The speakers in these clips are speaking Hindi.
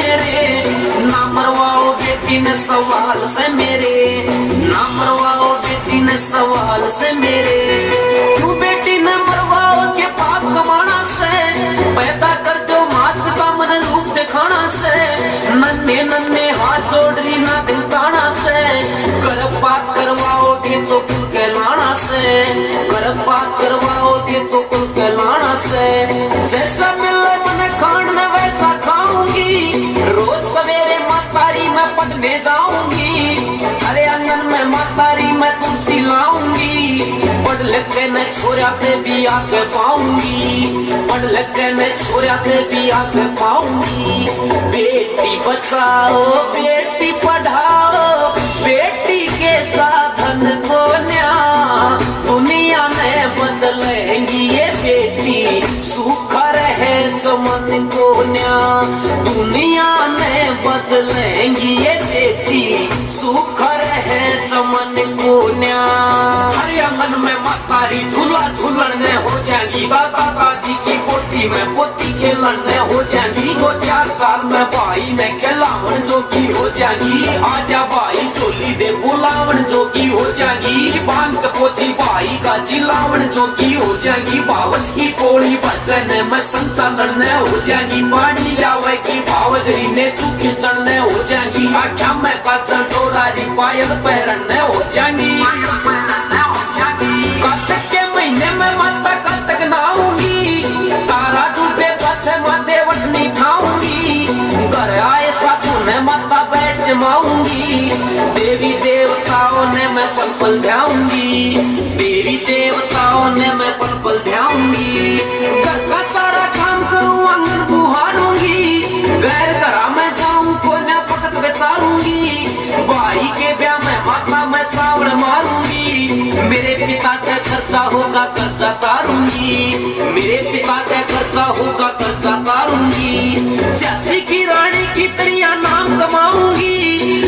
मेरे, ना मरवाओ बेटी ने सवाल से मेरे, ना मरवाओ बेटी ने सवाल से मेरे। क्यों बेटी ने मरवाओ के पाप कमाना से, पैदा कर दो मात पिता मन रूप दिखाना से, नन्हे नन्हे हाथ जोड़ रही ना दिलताना से, गर्भ बात करवाओगे तो कुल कहलाना से, गर्भ बात करवाओगे तो कुल कहलाना से। जैसा मिले मन खाना वैसा खाऊंगी, रोज सवेरे मातारी मैं पढ़ने जाऊंगी, अरे आंगन में मातारी मैं तुलसी लाऊंगी, पढ़ लिख के मैं छोरा पे भी आके पाऊंगी, पढ़ लिख के मैं छोरा पे भी आके पाऊंगी। बेटी बचाओ बेटी पढ़ाओ, बेटी के साधन को न्या, दुनिया में बदलेंगी ये बेटी, सुख रहे चमन को न्या, दुनिया में बदलेंगी ये बेटी, सुख रहे चमन को न्या। हर आंगन में मातारी झूला झूलने हो जाएगी, दादा दादी की पोती में पोती खेलने हो जाएगी, 2-4 साल में भाई में खिलावन जोगी हो जाएगी, आजा भाई चोली दे बुलावन जोगी हो जाएगी, बांध के पोछी भाई का चिल्लावन जोगी हो जाएगी, बावज की कोड़ी बरतने में संचालन हो जाएगी, पानी लावेगी बावजरी ने चूकी चढ़ने हो जाएगी, आख्या में काचन डोरारी पायल पहनने हो जाएगी। कार्तिक के महीने में माता कार्तिक नहाऊंगी, तारा डूबे पछे माते वटनी खाऊंगी, घर आए साधु ने माता बैठ जमाऊंगी, देवी देवताओं ने मैं पल पल ध्याऊंगी, देवी देवताओं ने मैं पल पल ध्याऊंगी, घर का सारा काम करूं आंगन बुहारूंगी, गैर घरा में जाऊं को न पकत बेचारूंगी, भाई के ब्याह में माता मैं चावल मारूंगी, मेरे पिता का खर्चा होगा कर्जा तारूंगी, मेरे पिता का खर्चा होगा कर्जा तारूंगी, जैसी की रानी की तरिया नाम कमाऊंगी,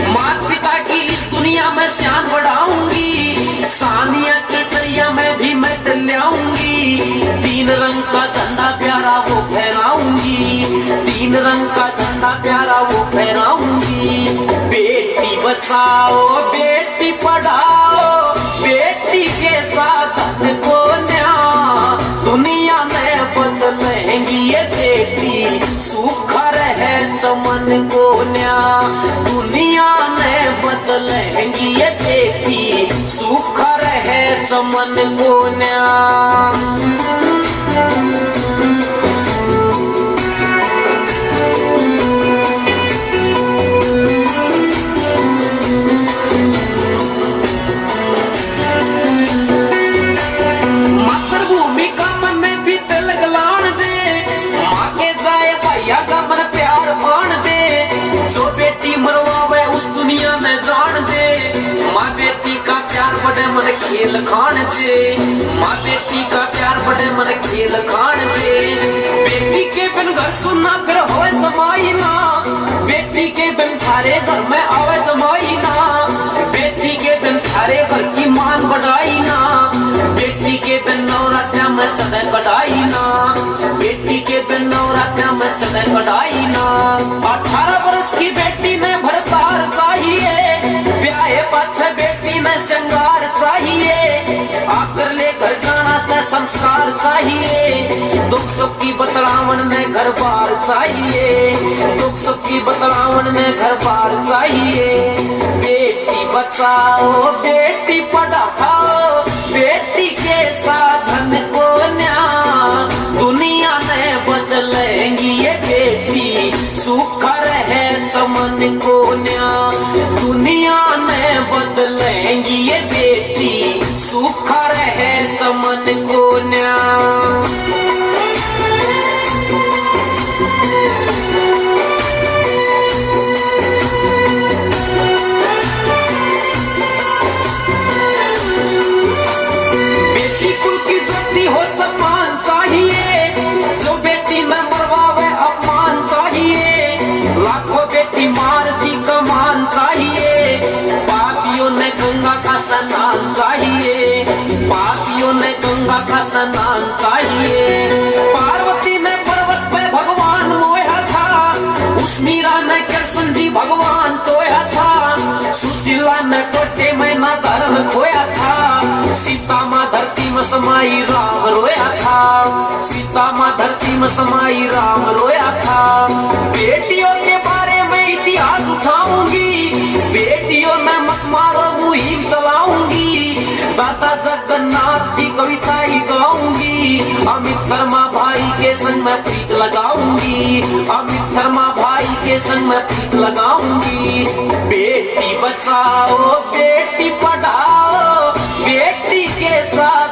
माता पिता की इस दुनिया में शान बढ़ाऊंगी, सानिया की तरिया में भी मैं टल्याऊंगी, 3 रंग का झंडा प्यारा वो फहराऊंगी, 3 रंग का झंडा प्यारा वो फहराऊंगी। बेटी बचाओ बेटी पढ़ाओ, बेटी के साधन को न्या, दुनिया में बदलेंगी ये बेटी, सुख रहे चमन को न्या, दुनिया में बदलेंगी ये बेटी, सुख रहे चमन को न्या। खेल खान से माँ बेटी का प्यार बड़े मन खेल खान से, बेटी के बिन घर सुनना फिर होए समाई ना, बेटी के बिन थारे घर में आवे जमाई ना, बेटी के बिन थारे घर की मान बढ़ाई ना, बेटी के बिन नवरात्रा में चढ़े बढ़ाई ना, बेटी के बिन नवरात्रा में चढ़े बढ़ाई ना। 18 वर्ष की बेटी ने भरतार चाहिए, ब्याह पाछे बेटी में श्रृंगार चाहिए, आकर लेकर जाना से संस्कार चाहिए, दुख सुख की बतलावन में घर बार चाहिए, दुख सुख की बतलावन में घर बार चाहिए। बेटी बचाओ बेटी पढ़ाओ, बेटी के साधन को न्या, दुनिया में बदलेंगी ये बेटी, सुख रहे चमन को न्या, दुनिया में बदलेंगी ये बेटी, सुख रहे चमन को न्या। में समाई राम रोया था, सीता माँ धरती में समाई राम रोया था। बेटियों के बारे में इतिहास उठाऊंगी, बेटियों में मत मारो मुहिम चलाऊंगी, दादा जगन्नाथ की कविताएं गाऊंगी। अमित शर्मा भाई के संग में प्रीत लगाऊंगी, अमित शर्मा भाई के संग में प्रीत लगाऊंगी। बेटी बचाओ बेटी पढ़ाओ, बेटी के साथ